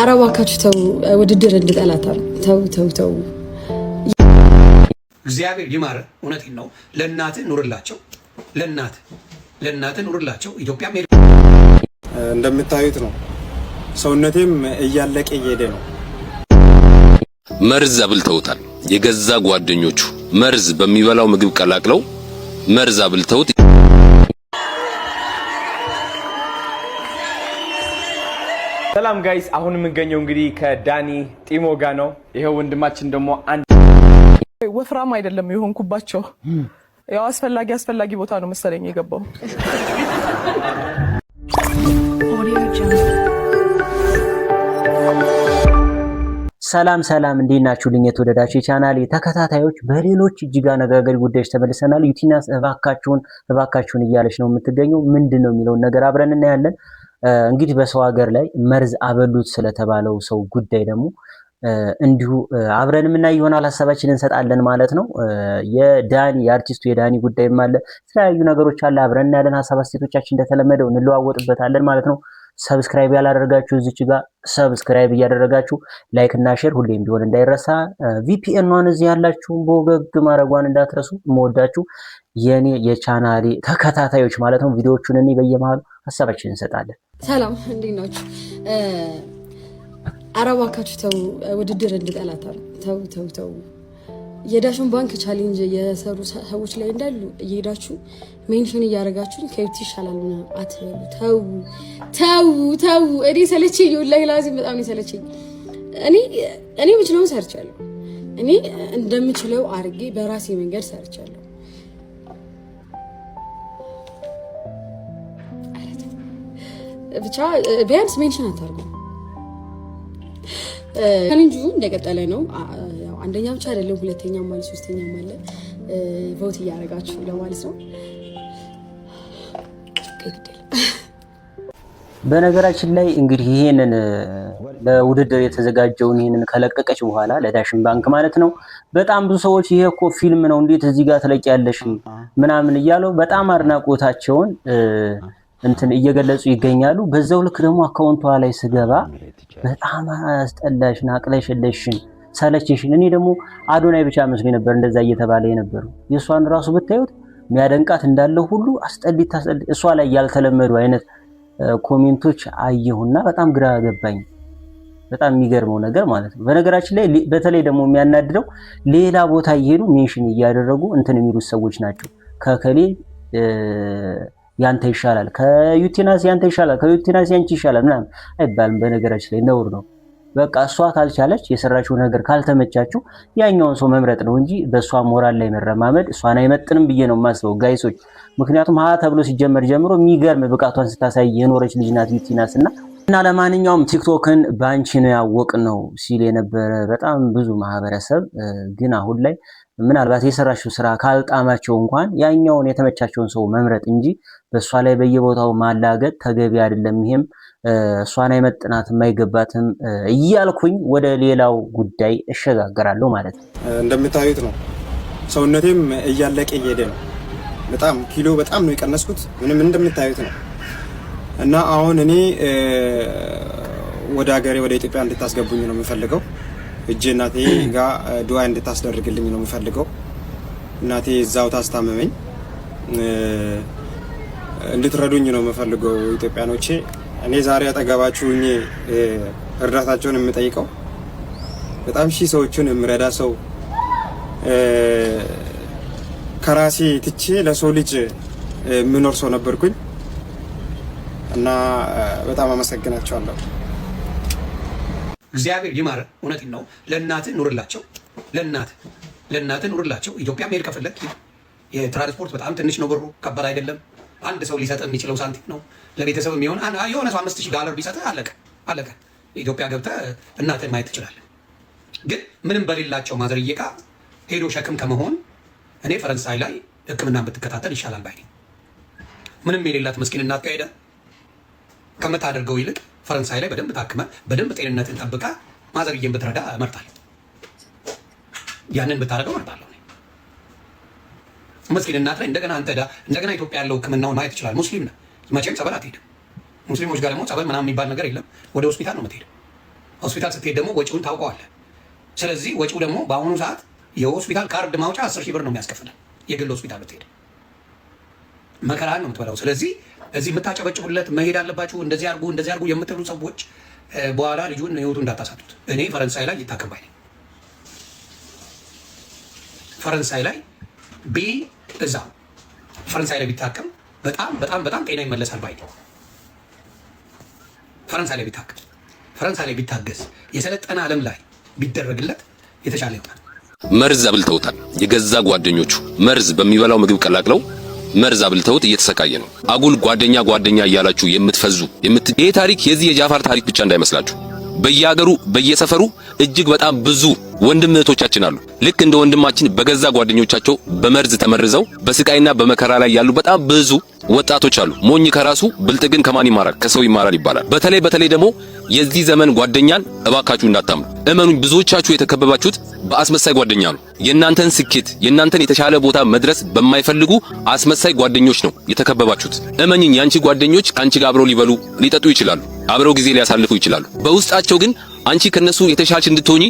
አረባካችሁ ተው፣ ውድድር እንድጠላታ ተው ተው ተው። እግዚአብሔር ይማረ። እውነቴን ነው። ለእናትህ ኑርላቸው፣ ለእናትህ ኑርላቸው። ኢትዮጵያ እንደምታዩት ነው። ሰውነቴም እያለቀ እየሄደ ነው። መርዝ አብልተውታል። የገዛ ጓደኞቹ መርዝ በሚበላው ምግብ ቀላቅለው መርዝ አብልተውት። ሰላም ጋይስ፣ አሁን የምንገኘው እንግዲህ ከዳኒ ጢሞ ጋር ነው። ይሄው ወንድማችን ደግሞ አንድ ወፍራም አይደለም የሆንኩባቸው፣ ያው አስፈላጊ ቦታ ነው መሰለኝ የገባው። ሰላም እንዴት ናችሁልኝ? የተወደዳችሁ የቻናሌ ተከታታዮች በሌሎች እጅግ አነጋጋሪ ጉዳዮች ተመልሰናል። ዩቲናስ እባካችሁን እያለች ነው የምትገኘው። ምንድነው የሚለውን ነገር አብረን እናያለን። እንግዲህ በሰው ሀገር ላይ መርዝ አበሉት ስለተባለው ሰው ጉዳይ ደግሞ እንዲሁ አብረን የምናይ ይሆናል። ሀሳባችንን እንሰጣለን ማለት ነው። የአርቲስቱ የዳኒ ጉዳይም አለ፣ የተለያዩ ነገሮች አለ። አብረን እናያለን። ሀሳብ አስተያየቶቻችን እንደተለመደው እንለዋወጥበታለን ማለት ነው። ሰብስክራይብ ያላደረጋችሁ እዚች ጋር ሰብስክራይብ እያደረጋችሁ ላይክ እና ሼር ሁሌም ቢሆን እንዳይረሳ። ቪፒኤን እዚህ ያላችሁ በወገግ ማድረጓን እንዳትረሱ። የምወዳችሁ የኔ የቻናሌ ተከታታዮች ማለት ነው። ቪዲዮዎቹን እኔ በየመሃሉ ሀሳባችንን እንሰጣለን። ሰላም እንዴት ናችሁ? አረባካችሁ ተው፣ ውድድር እንድጠላታ ተው ተው ተው። የዳሽን ባንክ ቻሌንጅ የሰሩ ሰዎች ላይ እንዳሉ እየሄዳችሁ ሜንሽን እያደረጋችሁ ከዩቲ ይሻላል ነው አትበሉ። ተው ተው ተው። እኔ ሰለቸኝ፣ ወላሂ ላዚም በጣም ነው ሰለቸኝ። እኔ የምችለውን ሰርቻለሁ። እኔ እንደምችለው አድርጌ በራሴ መንገድ ሰርቻለሁ። ብቻ ቢያንስ ሜንሽን አታርጉ። ቻሌንጁ እንደቀጠለ ነው። አንደኛ ብቻ አይደለም፣ ሁለተኛም ማለት ሶስተኛም አለ። ቮት እያደረጋችሁ ለማለት ነው። በነገራችን ላይ እንግዲህ ይሄንን ለውድድር የተዘጋጀውን ይሄንን ከለቀቀች በኋላ ለዳሽን ባንክ ማለት ነው በጣም ብዙ ሰዎች ይሄ እኮ ፊልም ነው እንዴት እዚህ ጋር ትለቂያለሽ ምናምን እያለው በጣም አድናቆታቸውን እንትን እየገለጹ ይገኛሉ። በዛው ልክ ደግሞ አካውንቷ ላይ ስገባ በጣም አስጠላሽን፣ አቅለሽለሽን፣ ሰለችሽን። እኔ ደግሞ አዶናይ ብቻ መስሎኝ ነበር እንደዛ እየተባለ የነበረው። የሷን ራሱ ብታዩት የሚያደንቃት እንዳለ ሁሉ አስጠሊታ እሷ ላይ ያልተለመዱ አይነት ኮሜንቶች አየሁና በጣም ግራ ገባኝ። በጣም የሚገርመው ነገር ማለት ነው። በነገራችን ላይ በተለይ ደግሞ የሚያናድደው ሌላ ቦታ እየሄዱ ሜንሽን እያደረጉ እንትን የሚሉት ሰዎች ናቸው። ከከሌ ያንተ ይሻላል፣ ከዩቲናስ ያንተ ይሻላል፣ ከዩቲናስ ያንቺ ይሻላል ምናምን አይባልም። በነገራችን ላይ ነውር ነው። በቃ እሷ ካልቻለች የሰራችው ነገር ካልተመቻችሁ ያኛውን ሰው መምረጥ ነው እንጂ በእሷ ሞራል ላይ መረማመድ እሷን አይመጥንም ብዬ ነው የማስበው ጋይሶች። ምክንያቱም ተብሎ ሲጀመር ጀምሮ የሚገርም ብቃቷን ስታሳይ የኖረች ልጅ ናት ዩቲናስ እና ለማንኛውም ቲክቶክን ባንቺ ነው ያወቅነው ሲል የነበረ በጣም ብዙ ማህበረሰብ ግን አሁን ላይ ምናልባት የሰራችው ስራ ካልጣማቸው እንኳን ያኛውን የተመቻቸውን ሰው መምረጥ እንጂ በእሷ ላይ በየቦታው ማላገጥ ተገቢ አይደለም። ይሄም እሷን አይመጥናትም አይገባትም እያልኩኝ ወደ ሌላው ጉዳይ እሸጋገራለሁ ማለት ነው። እንደምታዩት ነው። ሰውነቴም እያለቀ እየሄደ ነው። በጣም ኪሎ በጣም ነው የቀነስኩት። ምንም እንደምታዩት ነው። እና አሁን እኔ ወደ ሀገሬ ወደ ኢትዮጵያ እንድታስገቡኝ ነው የምፈልገው። እጄ እናቴ ጋር ዱዓ እንድታስደርግልኝ ነው የምፈልገው። እናቴ እዛው ታስታመመኝ፣ እንድትረዱኝ ነው የምፈልገው ኢትዮጵያኖቼ። እኔ ዛሬ አጠገባችሁ ሆኜ እርዳታቸውን የምጠይቀው በጣም ሺህ ሰዎችን የምረዳ ሰው ከራሴ ትቼ ለሰው ልጅ የምኖር ሰው ነበርኩኝ እና በጣም አመሰግናቸዋለሁ። እግዚአብሔር ይማረ። እውነቴን ነው። ለእናትህ ኑርላቸው፣ ለእናትህ ኑርላቸው። ኢትዮጵያ መሄድ ከፈለግ የትራንስፖርት በጣም ትንሽ ነው ብሩ፣ ከባድ አይደለም። አንድ ሰው ሊሰጥ የሚችለው ሳንቲም ነው። ለቤተሰብ የሚሆን የሆነ ሰው $5000 ቢሰጥህ አለቀ። ኢትዮጵያ ገብተህ እናትህን ማየት ትችላለህ። ግን ምንም በሌላቸው ማዘርዬ ጋ ሄዶ ሸክም ከመሆን እኔ ፈረንሳይ ላይ ሕክምና ብትከታተል ይሻላል ባይ ነኝ። ምንም የሌላት መስኪን እናት ጋ ሄደህ ከምታደርገው ይልቅ ፈረንሳይ ላይ በደንብ ታክመ በደንብ ጤንነትን ጠብቃ ማዘርዬን ብትረዳ እመርጣለሁ። ያንን ብታደርገው እመርጣለሁ። መስኪን እናት ላይ እንደገና ኢትዮጵያ ያለው ሕክምናውን ማየት ይችላል። ሙስሊም ነህ መቼም ጸበል አትሄድም። ሙስሊሞች ጋር ደግሞ ጸበል ምናምን የሚባል ነገር የለም። ወደ ሆስፒታል ነው የምትሄደው። ሆስፒታል ስትሄድ ደግሞ ወጪውን ታውቀዋለህ። ስለዚህ ወጪው ደግሞ በአሁኑ ሰዓት የሆስፒታል ካርድ ማውጫ 10 ሺህ ብር ነው የሚያስከፍለው። የግል ሆስፒታል ብትሄድ መከራን ነው የምትበላው። ስለዚህ እዚህ የምታጨበጭቡለት መሄድ አለባችሁ፣ እንደዚህ አድርጉ የምትሉ ሰዎች በኋላ ልጁን ህይወቱ እንዳታሳጡት። እኔ ፈረንሳይ ላይ ይታከም ባይ ነኝ። ፈረንሳይ ላይ እዛ ፈረንሳይ ላይ ቢታከም በጣም ጤና ይመለሳል ባይ ነኝ። ፈረንሳይ ላይ ቢታከም፣ ፈረንሳይ ላይ ቢታገዝ፣ የሰለጠነ ዓለም ላይ ቢደረግለት የተሻለ ይሆናል። መርዝ አብልተውታል። የገዛ ጓደኞቹ መርዝ በሚበላው ምግብ ቀላቅለው መርዝ አብልተውት እየተሰቃየ ነው። አጉል ጓደኛ እያላችሁ የምትፈዙ ይሄ ታሪክ የዚህ የጃፋር ታሪክ ብቻ እንዳይመስላችሁ። በየሀገሩ በየሰፈሩ እጅግ በጣም ብዙ ወንድም እህቶቻችን አሉ። ልክ እንደ ወንድማችን በገዛ ጓደኞቻቸው በመርዝ ተመርዘው በስቃይና በመከራ ላይ ያሉ በጣም ብዙ ወጣቶች አሉ። ሞኝ ከራሱ ብልጥ ግን ከማን ይማራል? ከሰው ይማራል ይባላል። በተለይ ደግሞ የዚህ ዘመን ጓደኛን እባካችሁ እንዳታምኑ። እመኑኝ፣ ብዙዎቻችሁ የተከበባችሁት በአስመሳይ ጓደኛ ነው። የእናንተን ስኬት የእናንተን የተሻለ ቦታ መድረስ በማይፈልጉ አስመሳይ ጓደኞች ነው የተከበባችሁት። እመኝኝ፣ ያንቺ ጓደኞች ካንቺ ጋር አብረው ሊበሉ ሊጠጡ ይችላሉ፣ አብረው ጊዜ ሊያሳልፉ ይችላሉ። በውስጣቸው ግን አንቺ ከነሱ የተሻለች እንድትሆኚ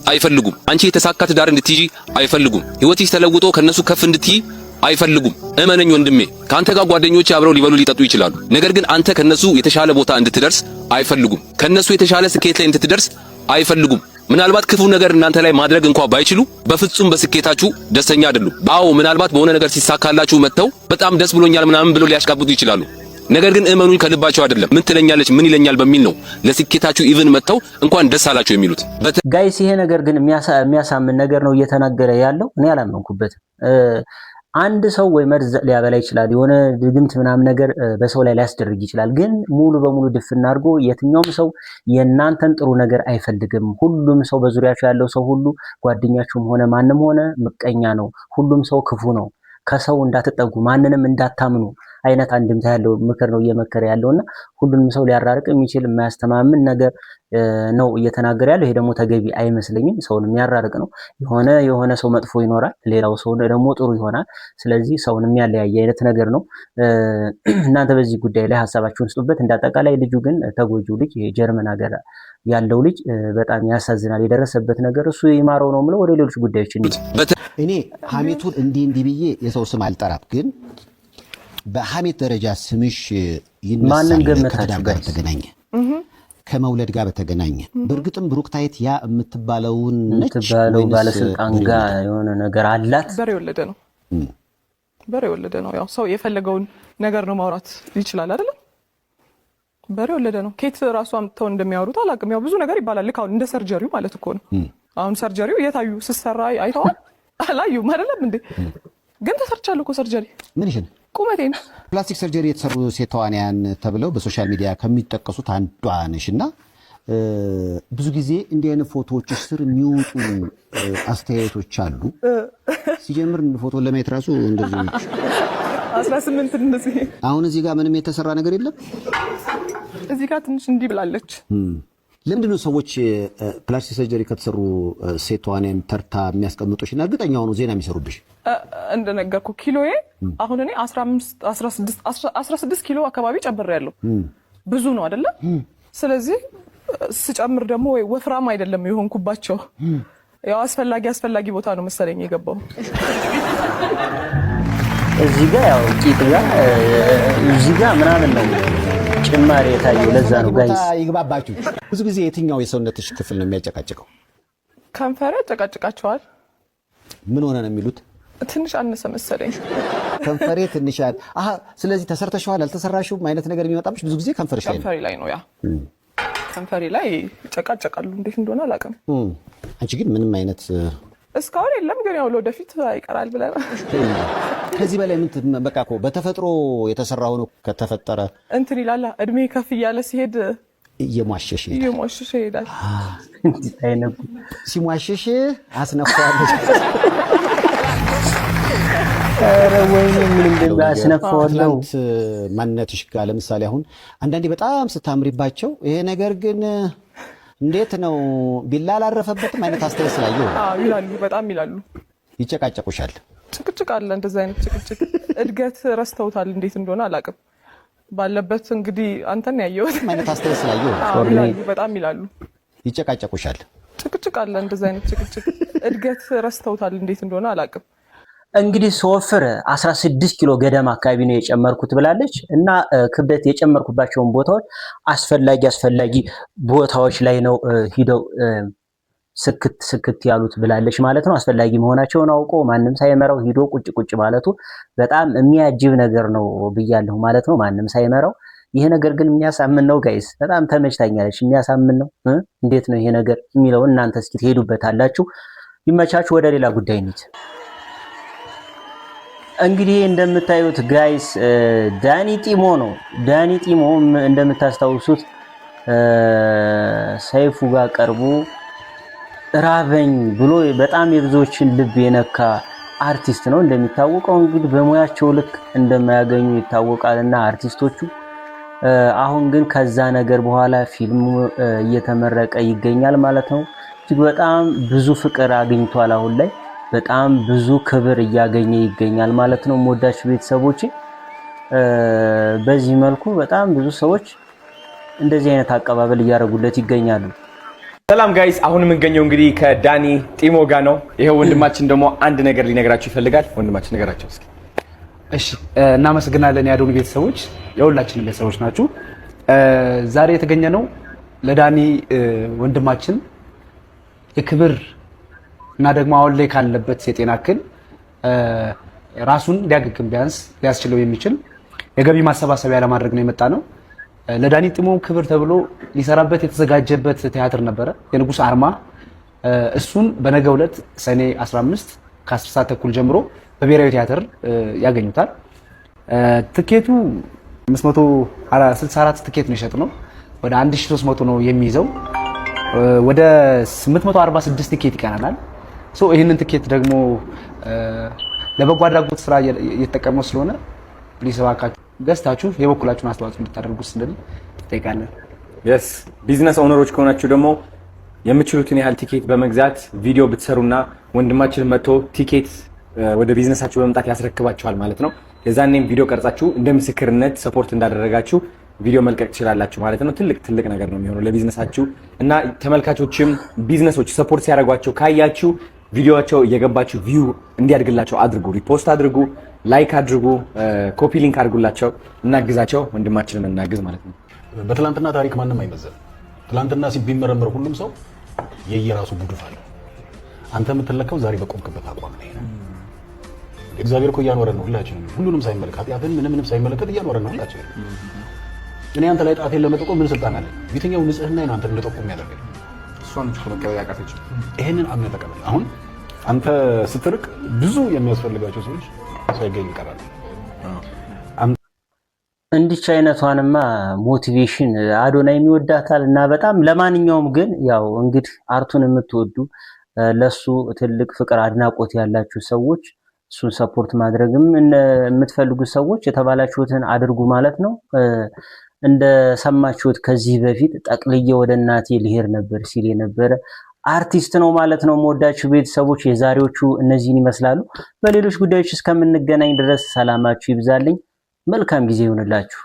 አይፈልጉም። አንቺ የተሳካ ትዳር እንድትይጂ አይፈልጉም። ህይወትሽ ተለውጦ ከነሱ ከፍ እንድትይ አይፈልጉም። እመነኝ ወንድሜ፣ ካንተ ጋር ጓደኞች አብረው ሊበሉ ሊጠጡ ይችላሉ። ነገር ግን አንተ ከነሱ የተሻለ ቦታ እንድትደርስ አይፈልጉም። ከነሱ የተሻለ ስኬት ላይ እንድትደርስ አይፈልጉም። ምናልባት ክፉ ነገር እናንተ ላይ ማድረግ እንኳን ባይችሉ በፍጹም በስኬታችሁ ደስተኛ አይደሉም። አዎ ምናልባት በሆነ ነገር ሲሳካላችሁ መጥተው በጣም ደስ ብሎኛል ምናምን ብለው ሊያሽቃብጡ ይችላሉ። ነገር ግን እመኑኝ ከልባቸው አይደለም። ምን ትለኛለች ምን ይለኛል በሚል ነው ለስኬታችሁ ኢቭን መጥተው እንኳን ደስ አላችሁ የሚሉት። ጋይስ ይሄ ነገር ግን የሚያሳምን ነገር ነው እየተናገረ ያለው። እኔ አላመንኩበትም። አንድ ሰው ወይ መርዝ ሊያበላ ይችላል፣ የሆነ ድግምት ምናምን ነገር በሰው ላይ ሊያስደርግ ይችላል። ግን ሙሉ በሙሉ ድፍና አድርጎ የትኛውም ሰው የእናንተን ጥሩ ነገር አይፈልግም። ሁሉም ሰው በዙሪያችሁ ያለው ሰው ሁሉ ጓደኛችሁም ሆነ ማንም ሆነ ምቀኛ ነው። ሁሉም ሰው ክፉ ነው። ከሰው እንዳትጠጉ፣ ማንንም እንዳታምኑ አይነት አንድምታ ያለው ምክር ነው እየመከረ ያለውና ሁሉንም ሰው ሊያራርቅ የሚችል የማያስተማምን ነገር ነው እየተናገረ ያለው። ይሄ ደግሞ ተገቢ አይመስለኝም። ሰውን የሚያራርቅ ነው። የሆነ ሰው መጥፎ ይኖራል፣ ሌላው ሰው ደግሞ ጥሩ ይሆናል። ስለዚህ ሰውን የሚያለያየ አይነት ነገር ነው። እናንተ በዚህ ጉዳይ ላይ ሀሳባችሁን ስጡበት። እንዳጠቃላይ ልጁ ግን ተጎጂው ልጅ የጀርመን ሀገር ያለው ልጅ በጣም ያሳዝናል። የደረሰበት ነገር እሱ ይማረው ነው የምለው። ወደ ሌሎች ጉዳዮች እኔ ሐሜቱን እንዲህ ብዬ የሰው ስም አልጠራም፣ ግን በሐሜት ደረጃ ስምሽ ይነሳል። ከትዳር ጋር በተገናኘ ከመውለድ ጋር በተገናኘ በእርግጥም ብሩክታይት ያ የምትባለውን ባለስልጣን ጋር የሆነ ነገር አላት። በሬ የወለደ ነው። ያው ሰው የፈለገውን ነገር ነው ማውራት ይችላል አይደል? በሬ የወለደ ነው። ኬት ራሱ አምጥተው እንደሚያወሩት አላውቅም። ያው ብዙ ነገር ይባላል። ልክ አሁን እንደ ሰርጀሪው ማለት እኮ ነው። አሁን ሰርጀሪው የታዩ ስሰራ አይተዋል አላዩም አይደለም እንዴ? ግን ተሰርቻለሁ እኮ ሰርጀሪ። ምን ይሽን ቁመቴን ፕላስቲክ ሰርጀሪ የተሰሩ ሴት ተዋንያን ተብለው በሶሻል ሚዲያ ከሚጠቀሱት አንዷ ነሽና ብዙ ጊዜ እንዲህ አይነት ፎቶዎች ስር የሚወጡ አስተያየቶች አሉ። ሲጀምር ፎቶ ለማየት ራሱ እንደዚህ 18 እንደዚህ። አሁን እዚህ ጋር ምንም የተሰራ ነገር የለም። እዚህ ጋር ትንሽ እንዲህ ብላለች። ለምንድን ነው ሰዎች ፕላስቲክ ሰርጀሪ ከተሰሩ ሴት ተዋንያን ተርታ የሚያስቀምጡሽና እርግጠኛ ሆኖ ዜና የሚሰሩብሽ? እንደነገርኩ ኪሎዬ አሁን እኔ 16 ኪሎ አካባቢ ጨምሬያለሁ። ብዙ ነው አይደለ? ስለዚህ ስጨምር ደግሞ ወይ ወፍራም አይደለም የሆንኩባቸው። ያው አስፈላጊ ቦታ ነው መሰለኝ የገባው። እዚህ ጋር ያው ቂጥ ጋር እዚህ ጋር ምናምን ነው ጭማሪ የታየው። ለዛ ነው ጋይስ ይግባባችሁ። ብዙ ጊዜ የትኛው የሰውነትሽ ክፍል ነው የሚያጨቃጭቀው? ከንፈሬ ያጨቃጭቃቸዋል። ምን ሆነ ነው የሚሉት? ትንሽ አነሰ መሰለኝ ከንፈሬ ትንሽ አለ። አሃ ስለዚህ ተሰርተሽዋል አልተሰራሽውም አይነት ነገር የሚመጣብሽ ብዙ ጊዜ ከንፈርሽ ላይ ነው። ከንፈሬ ላይ ነው። ያ ከንፈሬ ላይ ይጨቃጨቃሉ። እንዴት እንደሆነ አላውቅም። አንቺ ግን ምንም አይነት እስካሁን የለም፣ ግን ያው ለወደፊት አይቀራል ብለህ ከዚህ በላይ ምን በቃ እኮ በተፈጥሮ የተሰራው ነው። ከተፈጠረ እንትን ይላል። እድሜ ከፍ እያለ ሲሄድ እየሟሸሽ ይሄዳል። ሲሟሸሽ አስነፋዋለች። ኧረ ወይኔ ምን እንደሚያስነፋው ማንነትሽ ጋር ለምሳሌ አሁን አንዳንዴ በጣም ስታምሪባቸው ይሄ ነገር ግን እንዴት ነው ቢላ አላረፈበትም አይነት አስተያየት ስላየው ይላሉ። በጣም ይላሉ። ይጨቃጨቁሻል። ጭቅጭቅ አለ። እንደዛ አይነት ጭቅጭቅ እድገት ረስተውታል። እንዴት እንደሆነ አላውቅም። ባለበት እንግዲህ አንተን ያየሁት አይነት አስተያየት ስላየው ይላሉ። በጣም ይላሉ። ይጨቃጨቁሻል። ጭቅጭቅ አለ፣ እንደዛ አይነት ጭቅጭቅ። እድገት ረስተውታል፣ እንዴት እንደሆነ አላውቅም። እንግዲህ ስወፍር 16 ኪሎ ገደማ አካባቢ ነው የጨመርኩት ብላለች። እና ክብደት የጨመርኩባቸውን ቦታዎች አስፈላጊ ቦታዎች ላይ ነው ሂደው ስክት ያሉት ብላለች ማለት ነው። አስፈላጊ መሆናቸውን አውቆ ማንም ሳይመራው ሂዶ ቁጭ ማለቱ በጣም የሚያጅብ ነገር ነው ብያለሁ ማለት ነው። ማንም ሳይመራው ይሄ ነገር ግን የሚያሳምን ነው ጋይስ። በጣም ተመችታኛለች። የሚያሳምን ነው። እንዴት ነው ይሄ ነገር የሚለው እናንተ እስኪ ትሄዱበታላችሁ። ይመቻችሁ። ወደ ሌላ ጉዳይ እንሂድ። እንግዲህ እንደምታዩት ጋይስ ዳኒ ጢሞ ነው። ዳኒ ጢሞ እንደምታስታውሱት ሰይፉ ጋር ቀርቦ ራበኝ ብሎ በጣም የብዙዎችን ልብ የነካ አርቲስት ነው። እንደሚታወቀው እንግዲህ በሙያቸው ልክ እንደማያገኙ ይታወቃልና አርቲስቶቹ አሁን ግን ከዛ ነገር በኋላ ፊልሙ እየተመረቀ ይገኛል ማለት ነው። እጅግ በጣም ብዙ ፍቅር አግኝቷል። አሁን ላይ በጣም ብዙ ክብር እያገኘ ይገኛል ማለት ነው። ሞዳች ቤተሰቦች በዚህ መልኩ በጣም ብዙ ሰዎች እንደዚህ አይነት አቀባበል እያደረጉለት ይገኛሉ። ሰላም ጋይስ፣ አሁን የምንገኘው እንግዲህ ከዳኒ ጢሞ ጋር ነው። ይሄው ወንድማችን ደግሞ አንድ ነገር ሊነግራችሁ ይፈልጋል። ወንድማችን ነገራቸው እስኪ። እሺ፣ እናመሰግናለን የአዶኒ ቤተሰቦች፣ የሁላችንም ቤተሰቦች ናችሁ። ዛሬ የተገኘ ነው ለዳኒ ወንድማችን የክብር እና ደግሞ አሁን ላይ ካለበት የጤና እክል ራሱን ሊያገግም ቢያንስ ሊያስችለው የሚችል የገቢ ማሰባሰቢያ ለማድረግ ነው የመጣ ነው። ለዳኒ ጢሞ ክብር ተብሎ ሊሰራበት የተዘጋጀበት ቲያትር ነበረ፣ የንጉስ አርማ። እሱን በነገው ዕለት ሰኔ 15 ከ10 ሰዓት ተኩል ጀምሮ በብሔራዊ ቲያትር ያገኙታል። ትኬቱ 564 ትኬት ነው የሸጥነው። ወደ 1300 ነው የሚይዘው። ወደ 846 ትኬት ይቀናናል። ይህንን ትኬት ደግሞ ለበጎ አድራጎት ስራ እየተጠቀመው ስለሆነ ፕሊስ እባካችሁ ገዝታችሁ የበኩላችሁን አስተዋጽኦ እንድታደርጉ ስንል እንጠይቃለን። የስ ቢዝነስ ኦነሮች ከሆናችሁ ደግሞ የምትችሉትን ያህል ቲኬት በመግዛት ቪዲዮ ብትሰሩና ወንድማችንን መጥቶ ቲኬት ወደ ቢዝነሳችሁ በመምጣት ያስረክባችኋል ማለት ነው። የዛኔም ቪዲዮ ቀርጻችሁ እንደ ምስክርነት ሰፖርት እንዳደረጋችሁ ቪዲዮ መልቀቅ ትችላላችሁ ማለት ነው። ትልቅ ነገር ነው የሚሆነው ለቢዝነሳችሁ። እና ተመልካቾችም ቢዝነሶች ሰፖርት ሲያደርጓቸው ካያችሁ ቪዲዮአቸው እየገባችሁ ቪው እንዲያድግላቸው አድርጉ፣ ሪፖስት አድርጉ፣ ላይክ አድርጉ፣ ኮፒ ሊንክ አድርጉላቸው፣ እናግዛቸው፣ ወንድማችንን እናግዝ ማለት ነው። በትላንትና ታሪክ ማንም አይመዘንም። ትላንትና ቢመረመር ሁሉም ሰው የየራሱ ጉድፍ አለው። አንተ የምትለካው ዛሬ በቆምክበት አቋም ነው። እግዚአብሔር እኮ እያኖረን ነው ሁላችንም፣ ሁሉንም ሳይመለከት ኃጢአትን ምንም ሳይመለከት እያኖረን ነው ሁላችንም። እኔ አንተ ላይ ጣቴን ለመጠቆም ምን ስልጣን አለ? የትኛው ንጽህና ነው አንተን እንደጠቆም ያደርገኝ? እሷን እኮ መቀበል ያቃተች። ይሄንን አምነህ ተቀበል። አሁን አንተ ስትርቅ ብዙ የሚያስፈልጋቸው ሰዎች ሳይገኝ ይቀራሉ። እንዲች አይነቷንማ ሞቲቬሽን አዶናይ የሚወዳታል እና በጣም ለማንኛውም ግን ያው እንግዲህ አርቱን የምትወዱ ለሱ ትልቅ ፍቅር አድናቆት ያላችሁ ሰዎች እሱን ሰፖርት ማድረግም የምትፈልጉ ሰዎች የተባላችሁትን አድርጉ ማለት ነው። እንደሰማችሁት ከዚህ በፊት ጠቅልዬ ወደ እናቴ ልሄድ ነበር ሲል የነበረ አርቲስት ነው ማለት ነው። የምወዳችሁ ቤተሰቦች የዛሬዎቹ እነዚህን ይመስላሉ። በሌሎች ጉዳዮች እስከምንገናኝ ድረስ ሰላማችሁ ይብዛልኝ። መልካም ጊዜ ይሁንላችሁ።